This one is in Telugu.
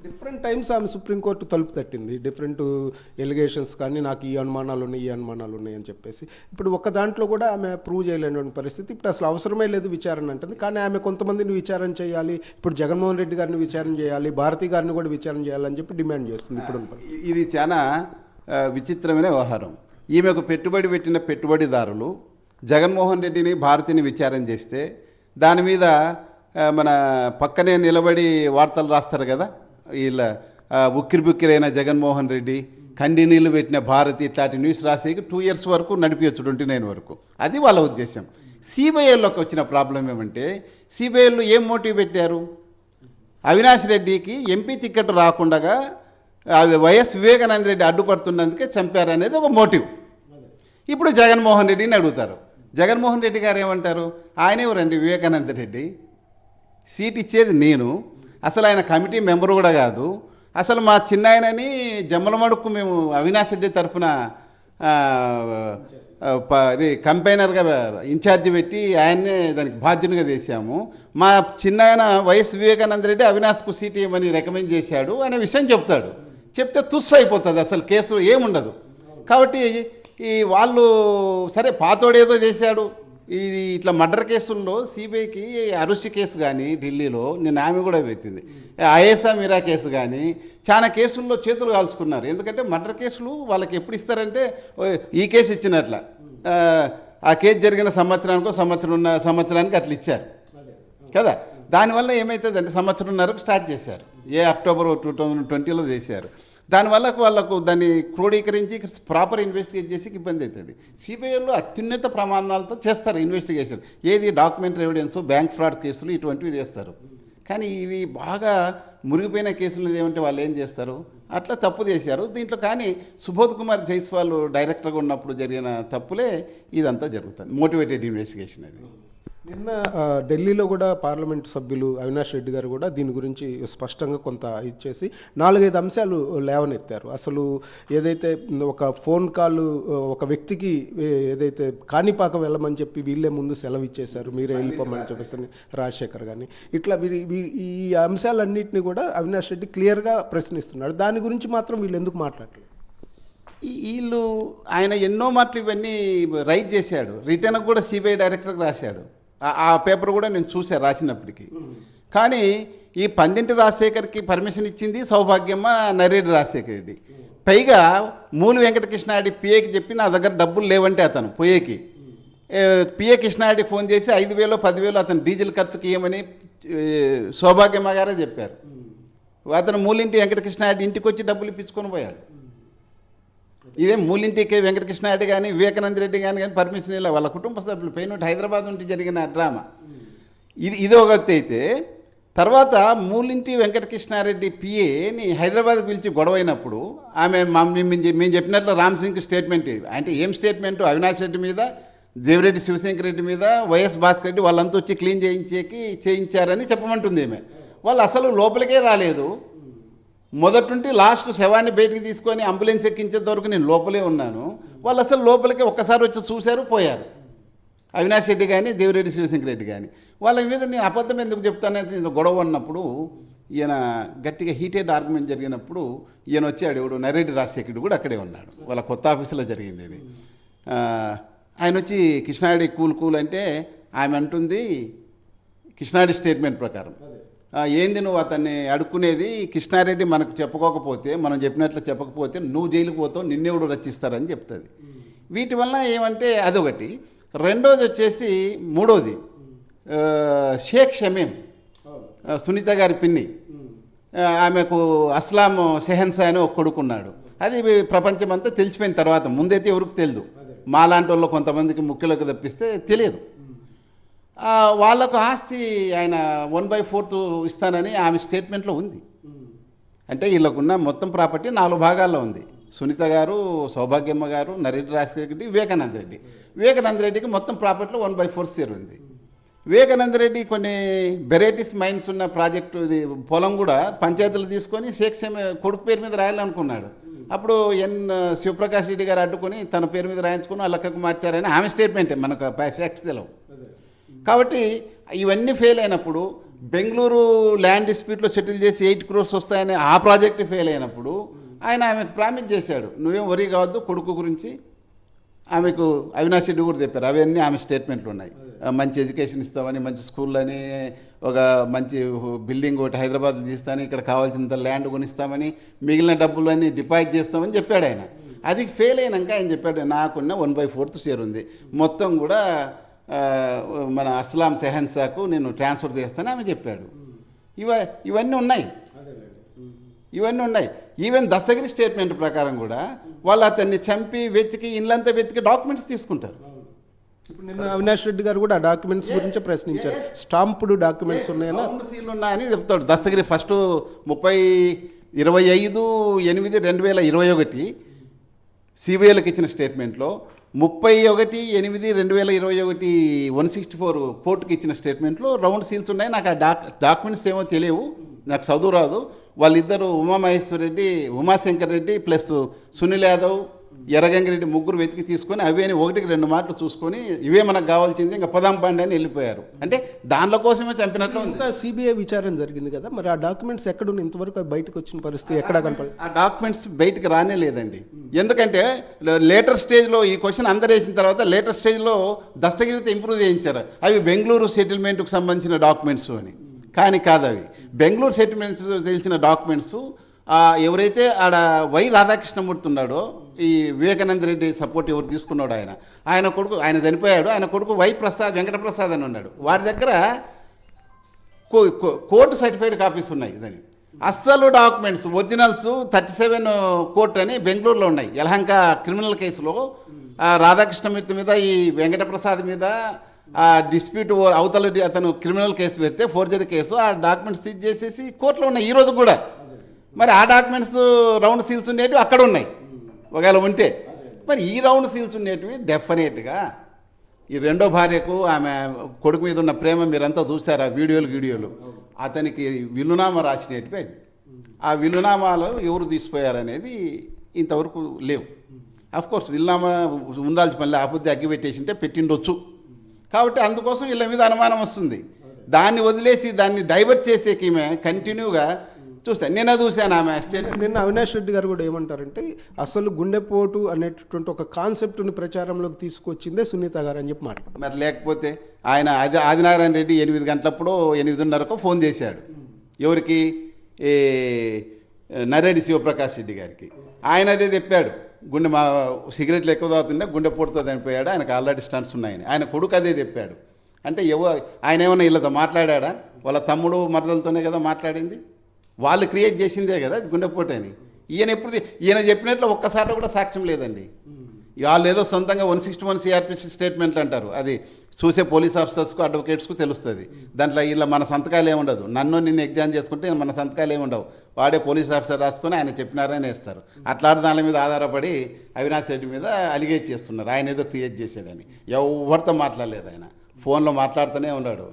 డిఫరెంట్ టైమ్స్ ఆమె సుప్రీంకోర్టు తలుపు తట్టింది. డిఫరెంట్ ఎలిగేషన్స్ కానీ నాకు ఈ అనుమానాలు ఉన్నాయి, ఈ అనుమానాలు ఉన్నాయి అని చెప్పేసి. ఇప్పుడు ఒక్క దాంట్లో కూడా ఆమె ప్రూవ్ చేయలేని పరిస్థితి. ఇప్పుడు అసలు అవసరమే లేదు విచారణ అంటుంది. కానీ ఆమె కొంతమందిని విచారణ చేయాలి, ఇప్పుడు జగన్మోహన్ రెడ్డి గారిని విచారణ చేయాలి, భారతి గారిని కూడా విచారణ చేయాలని చెప్పి డిమాండ్ చేస్తుంది. ఇప్పుడు ఇది చాలా విచిత్రమైన వ్యవహారం. ఈమెకు పెట్టుబడి పెట్టిన పెట్టుబడిదారులు జగన్మోహన్ రెడ్డిని భారతిని విచారణ చేస్తే దాని మీద మన పక్కనే నిలబడి వార్తలు రాస్తారు కదా, వీళ్ళ ఉక్కిరి బుక్కిరైన జగన్మోహన్ రెడ్డి, కండి నీళ్ళు పెట్టిన భారతి, ఇట్లాంటి న్యూస్ రాసేకి 2 years వరకు నడిపించచ్చు, 29 వరకు. అది వాళ్ళ ఉద్దేశం. సిబిఐలోకి వచ్చిన ప్రాబ్లం ఏమంటే, సిబిఐలో ఏం మోటివ్ పెట్టారు? అవినాష్ రెడ్డికి ఎంపీ టికెట్ రాకుండా వైఎస్ వివేకానంద రెడ్డి అడ్డుపడుతున్నందుకే చంపారనేది ఒక మోటివ్. ఇప్పుడు జగన్మోహన్ రెడ్డిని అడుగుతారు. జగన్మోహన్ రెడ్డి గారు ఏమంటారు? ఆయన ఎవరండి వివేకానంద రెడ్డి? సీట్ ఇచ్చేది నేను, అసలు ఆయన కమిటీ మెంబరు కూడా కాదు. అసలు మా చిన్నాయనని జమ్మలమడుకు మేము అవినాష్ రెడ్డి తరఫున అది కంపైనర్గా ఇన్ఛార్జి పెట్టి ఆయన్నే దానికి బాధ్యునిగా చేశాము. మా చిన్నాయన వైఎస్ వివేకానంద రెడ్డి అవినాష్కు సీట్ ఇవ్వమని రికమెండ్ చేశాడు అనే విషయం చెప్తాడు. చెప్తే తుస్సు అయిపోతుంది, అసలు కేసు ఏముండదు. కాబట్టి ఈ వాళ్ళు సరే పాతోడేదో చేశాడు. ఇది ఇట్లా మర్డర్ కేసుల్లో సిబిఐకి అరుషి కేసు కానీ ఢిల్లీలో నిన్న ఆమె కూడా పెట్టింది, ఐఎస్ఆ మీరా కేసు కానీ చాలా కేసుల్లో చేతులు కాల్చుకున్నారు. ఎందుకంటే మర్డర్ కేసులు వాళ్ళకి ఎప్పుడు ఇస్తారంటే ఈ కేసు ఇచ్చినట్ల ఆ కేసు జరిగిన సంవత్సరానికి అట్లా ఇచ్చారు కదా. దానివల్ల ఏమవుతుందంటే సంవత్సరంన్నరకు స్టార్ట్ చేశారు, అక్టోబర్ 2020లో చేశారు. దానివల్ల వాళ్ళకు దాన్ని క్రోడీకరించి ప్రాపర్ ఇన్వెస్టిగేట్ చేసి ఇబ్బంది అవుతుంది. సిబిఐలో అత్యున్నత ప్రమాణాలతో చేస్తారు ఇన్వెస్టిగేషన్. ఏది డాక్యుమెంటరీ ఎవిడెన్స్, బ్యాంక్ ఫ్రాడ్ కేసులు ఇటువంటివి చేస్తారు. కానీ ఇవి బాగా మురిగిపోయిన కేసులు ఏమంటే వాళ్ళు ఏం చేస్తారు, అట్లా తప్పు చేశారు దీంట్లో. కానీ సుబోధ్ కుమార్ జైస్వాల్ డైరెక్టర్గా ఉన్నప్పుడు జరిగిన తప్పులే ఇదంతా జరుగుతుంది, మోటివేటెడ్ ఇన్వెస్టిగేషన్ అది. నిన్న ఢిల్లీలో కూడా పార్లమెంట్ సభ్యులు అవినాష్ రెడ్డి గారు కూడా దీని గురించి స్పష్టంగా కొంత ఇచ్చేసి 4-5 అంశాలు లేవనెత్తారు. అసలు ఏదైతే ఒక ఫోన్ కాల్ ఒక వ్యక్తికి ఏదైతే కాణిపాక వెళ్ళమని చెప్పి వీళ్ళే ముందు సెలవు ఇచ్చేశారు, మీరే వెళ్ళిపోమని చెప్పేసి రాజశేఖర్ కానీ, ఇట్లా ఈ అంశాలన్నింటినీ కూడా అవినాష్ రెడ్డి క్లియర్గా ప్రశ్నిస్తున్నాడు. దాని గురించి మాత్రం వీళ్ళు ఎందుకు మాట్లాడలేదు? వీళ్ళు ఆయన ఎన్నో మాటలు ఇవన్నీ రైట్ చేశాడు, రిటర్న్ కూడా సిబిఐ డైరెక్టర్కి రాశాడు. ఆ పేపర్ కూడా నేను చూశాను రాసినప్పటికీ. కానీ ఈ పందింటి రాజశేఖర్కి పర్మిషన్ ఇచ్చింది సౌభాగ్యమ్మ, నరేడి రాజశేఖర్ రెడ్డి. పైగా మూలు వెంకటకృష్ణారెడ్డి పిఏకి చెప్పి నా దగ్గర డబ్బులు లేవంటే అతను పోయేకి పిఏ కృష్ణారెడ్డి ఫోన్ చేసి 5,000 10,000 అతను డీజిల్ ఖర్చుకి ఇవ్వమని సౌభాగ్యమ్మ గారే చెప్పారు. అతను మూలింటి వెంకటకృష్ణారెడ్డి ఇంటికి వచ్చి డబ్బులు ఇప్పించుకొని పోయాడు. ఇదే మూలింటికి వెంకటకృష్ణారెడ్డి కానీ వివేకానంద రెడ్డి కానీ పర్మిషన్ ఇలా వాళ్ళ కుటుంబ సభ్యులు పోయినట్టు హైదరాబాద్ నుండి జరిగిన డ్రామా ఇది ఒకటి. అయితే తర్వాత మూలింటి వెంకటకృష్ణారెడ్డి పిఏని హైదరాబాద్కి పిలిచి గొడవైనప్పుడు ఆమె మేము చెప్పినట్లు రామ్ సింగ్ స్టేట్మెంట్, అంటే ఏం స్టేట్మెంటు, అవినాష్ రెడ్డి మీద, దేవిరెడ్డి శివశంకర్ రెడ్డి మీద, వైఎస్ భాస్కర్ రెడ్డి వాళ్ళంతా వచ్చి క్లీన్ చేయించారని చెప్పమంటుంది ఆమె. వాళ్ళు అసలు లోపలికే రాలేదు. మొదటి నుండి లాస్ట్ శవాన్ని బయటికి తీసుకొని అంబులెన్స్ ఎక్కించేంత వరకు నేను లోపలే ఉన్నాను. వాళ్ళు అసలు లోపలికి ఒక్కసారి వచ్చి చూశారు, పోయారు. అవినాష్ రెడ్డి కానీ దేవిరెడ్డి శివశంకర్ రెడ్డి కానీ వాళ్ళ మీద నేను అబద్ధం ఎందుకు చెప్తానంటే, గొడవ ఉన్నప్పుడు ఈయన గట్టిగా హీటెడ్ ఆర్గ్యుమెంట్ జరిగినప్పుడు ఈయన వచ్చాడు, ఎవడు నరేడి రాజశేఖరుడు కూడా అక్కడే ఉన్నాడు, వాళ్ళ కొత్త ఆఫీసులో జరిగింది ఇది. ఆయన వచ్చి కృష్ణారెడ్డి కూల్ అంటే ఆమె అంటుంది కృష్ణారెడ్డి స్టేట్మెంట్ ప్రకారం, ఏంది నువ్వు అతన్ని అడుక్కునేది, కృష్ణారెడ్డి మనకు చెప్పుకోకపోతే, మనం చెప్పినట్లు చెప్పకపోతే నువ్వు జైలుకు పోతావు, నిన్నెవడు రచిస్తారని చెప్తుంది. వీటి వల్ల ఏమంటే అదొకటి. రెండోది వచ్చేసి మూడోది షేక్ షమీం, సునీత గారి పిన్ని, ఆమెకు అస్లాం షెహన్షా అని ఒక కొడుకున్నాడు. అది ప్రపంచమంతా తెలిసిపోయిన తర్వాత, ముందైతే ఎవరికి తెలియదు, మాలాంటి వాళ్ళు కొంతమందికి ముఖ్యులకు తప్పిస్తే తెలియదు. వాళ్ళకు ఆస్తి ఆయన 1/4 ఇస్తానని ఆమె స్టేట్మెంట్లో ఉంది. అంటే వీళ్ళకున్న మొత్తం ప్రాపర్టీ 4 భాగాల్లో ఉంది. సునీత గారు, సౌభాగ్యమ్మ గారు, నరేడి రాజశేఖర్ రెడ్డి, వివేకానంద రెడ్డి. వివేకానంద రెడ్డికి మొత్తం ప్రాపర్టీలో 1/4 షేర్ ఉంది. వివేకానంద రెడ్డి కొన్ని వెరైటీస్ మైన్స్ ఉన్న ప్రాజెక్టు ఇది పొలం కూడా పంచాయతీలు తీసుకొని షేక్ కొడుకు పేరు మీద రాయాలనుకున్నాడు. అప్పుడు శివప్రకాష్ రెడ్డి గారు అడ్డుకొని తన పేరు మీద రాయించుకుని అల్లక్కకు మార్చారని ఆమె స్టేట్మెంటే, మనకు ఫ్యాక్ట్స్ తెలవు. కాబట్టి ఇవన్నీ ఫెయిల్ అయినప్పుడు బెంగళూరు ల్యాండ్ డిస్ప్యూట్లో సెటిల్ చేసి 8 crores వస్తాయని ఆ ప్రాజెక్ట్ ఫెయిల్ అయినప్పుడు ఆయన ఆమెకు ప్రామిస్ చేశాడు, నువ్వేం వరీ కావద్దు కొడుకు గురించి. ఆమెకు అవినాష్ రెడ్డి కూడా చెప్పారు, అవన్నీ ఆమె స్టేట్మెంట్లు ఉన్నాయి. మంచి ఎడ్యుకేషన్ ఇస్తామని, మంచి స్కూళ్ళని, ఒక మంచి బిల్డింగ్ ఒకటి హైదరాబాద్లో తీస్తామని, ఇక్కడ కావాల్సినంత ల్యాండ్ కొనిస్తామని, మిగిలిన డబ్బులన్నీ డిపాజిట్ చేస్తామని చెప్పాడు ఆయన. అది ఫెయిల్ అయినాక ఆయన చెప్పాడు, నాకున్న 1/4 షేర్ ఉంది, మొత్తం కూడా మన అస్లాం సెహన్సాకు నేను ట్రాన్స్ఫర్ చేస్తానని ఆమె చెప్పాడు. ఇవన్నీ ఉన్నాయి, ఇవన్నీ ఉన్నాయి. ఈవెన్ దస్తగిరి స్టేట్మెంట్ ప్రకారం కూడా వాళ్ళు అతన్ని చంపి వెతికి ఇళ్ళంతా వెతికి డాక్యుమెంట్స్ తీసుకుంటారు. ఇప్పుడు నిన్న అవినాష్ రెడ్డి గారు కూడా ఆ డాక్యుమెంట్స్ గురించి ప్రశ్నించారు. స్టాంపుడ్ డాక్యుమెంట్స్ ఉన్నాయని, రౌండ్ సీల్ ఉన్నాయని చెప్తాడు దస్తగిరి. ఫస్ట్ 25/8/2021 సిబిఐలకు ఇచ్చిన స్టేట్మెంట్లో, 31/8/2021 164 కోర్టుకి ఇచ్చిన స్టేట్మెంట్లో రౌండ్ సీల్స్ ఉన్నాయి. నాకు ఆ డాక్యుమెంట్స్ ఏమో తెలియవు, నాకు చదువు రాదు. వాళ్ళిద్దరు ఉమామహేశ్వర్ రెడ్డి, ఉమాశంకర్ రెడ్డి ప్లస్ సునీల్ యాదవ్, ఎర్రగంగిరెడ్డి ముగ్గురు వెతికి తీసుకొని అవి అని 1-2 మాటలు చూసుకొని ఇవే మనకు కావాల్సింది, ఇంకా పదాం పండి అని వెళ్ళిపోయారు. అంటే దానిలో కోసమే చంపినట్లు ఉంది. సిబిఐ విచారణ జరిగింది కదా, మరి ఆ డాక్యుమెంట్స్ ఎక్కడున్న ఇంతవరకు బయటకు వచ్చిన పరిస్థితి ఎక్కడ కనపడదు. ఆ డాక్యుమెంట్స్ బయటకు రానే లేదండి. ఎందుకంటే లేటర్ స్టేజ్లో ఈ క్వశ్చన్ అందరు వేసిన తర్వాత లేటర్ స్టేజ్లో దస్తగిరితో ఇంప్రూవ్ చేయించారు, అవి బెంగళూరు సెటిల్మెంట్కి సంబంధించిన డాక్యుమెంట్స్ అని. కానీ కాదు, అవి బెంగళూరు సెటిల్మెంట్స్ తెలిసిన డాక్యుమెంట్స్. ఎవరైతే ఆడ వై రాధాకృష్ణమూర్తి ఉన్నాడో, ఈ వివేకానంద రెడ్డి సపోర్ట్ ఎవరు తీసుకున్నాడు, ఆయన కొడుకు, ఆయన చనిపోయాడు, ఆయన కొడుకు వెంకటప్రసాద్ అని ఉన్నాడు. వాడి దగ్గర కోర్టు సర్టిఫైడ్ కాపీస్ ఉన్నాయి. దాని అస్సలు డాక్యుమెంట్స్ ఒరిజినల్స్ 37 కోర్టు అని బెంగళూరులో ఉన్నాయి. యలహంక క్రిమినల్ కేసులో రాధాకృష్ణమూర్తి మీద, ఈ వెంకటప్రసాద్ మీద ఆ డిస్ప్యూట్ అవతల అతను క్రిమినల్ కేసు పెడితే, ఫోర్జరీ కేసు, ఆ డాక్యుమెంట్స్ సీజ్ చేసేసి కోర్టులో ఉన్నాయి ఈ రోజు కూడా. మరి ఆ డాక్యుమెంట్స్ రౌండ్ సీల్స్ ఉండేటివి అక్కడ ఉన్నాయి ఒకవేళ ఉంటే. మరి ఈ రౌండ్ సీల్స్ ఉండేటివి డెఫినెట్గా ఈ రెండో భార్యకు ఆమె కొడుకు మీద ఉన్న ప్రేమ మీరంతా చూసారు ఆ వీడియోలు. అతనికి విల్లునామా రాసినటివి అవి. ఆ విల్లునామాలు ఎవరు తీసిపోయారనేది ఇంతవరకు లేవు. అఫ్కోర్స్ విల్లునామా ఉండాల్సి పని ఆపొద్దు, అగ్గిపెట్టేసింటే పెట్టిండొచ్చు. కాబట్టి అందుకోసం వీళ్ళ మీద అనుమానం వస్తుంది. దాన్ని వదిలేసి దాన్ని డైవర్ట్ చేసేకి ఈమె కంటిన్యూగా చూస్తాను. నిన్న చూశాను ఆమె నిన్న అవినాష్ రెడ్డి గారు కూడా ఏమంటారంటే, అసలు గుండెపోటు అనేటటువంటి ఒక కాన్సెప్ట్ని ప్రచారంలోకి తీసుకొచ్చిందే సునీత గారు అని చెప్పి మాట. మరి లేకపోతే ఆయన ఆదినారాయణ రెడ్డి 8 గంటలప్పుడు 8:30 ఫోన్ చేశాడు. ఎవరికి? ఈ నరేడి శివప్రకాష్ రెడ్డి గారికి. ఆయన అదే చెప్పాడు, మా సిగరెట్లు ఎక్కువ తాగుతుండే గుండెపోటుతో చనిపోయాడు, ఆయనకు ఆల్రెడీ స్టంట్స్ ఉన్నాయని. ఆయన కొడుకు అదే చెప్పాడు. అంటే ఆయన ఏమన్నా వీళ్ళతో మాట్లాడా? వాళ్ళ తమ్ముడు మరదలతోనే కదా మాట్లాడింది, వాళ్ళు క్రియేట్ చేసిందే కదా గుండెపోటు అని. ఈయన చెప్పినట్లు ఒక్కసారి కూడా సాక్ష్యం లేదండి. వాళ్ళు ఏదో సొంతంగా 161 CRPC స్టేట్మెంట్లు అంటారు, అది చూసే పోలీస్ ఆఫీసర్స్కు అడ్వకేట్స్కు తెలుస్తుంది. దాంట్లో ఇలా మన సంతకాలు ఏముండదు. నిన్ను ఎగ్జామ్ చేసుకుంటే మన సంతకాలు ఏముండవు, వాడే పోలీస్ ఆఫీసర్ రాసుకొని ఆయన చెప్పినారని వేస్తారు. అట్లాంటి దాని మీద ఆధారపడి అవినాష్ రెడ్డి మీద అలిగేట్ చేస్తున్నారు, ఆయన ఏదో క్రియేట్ చేశాడని. ఎవరితో మాట్లాడలేదు, ఆయన ఫోన్లో మాట్లాడుతూనే ఉన్నాడు.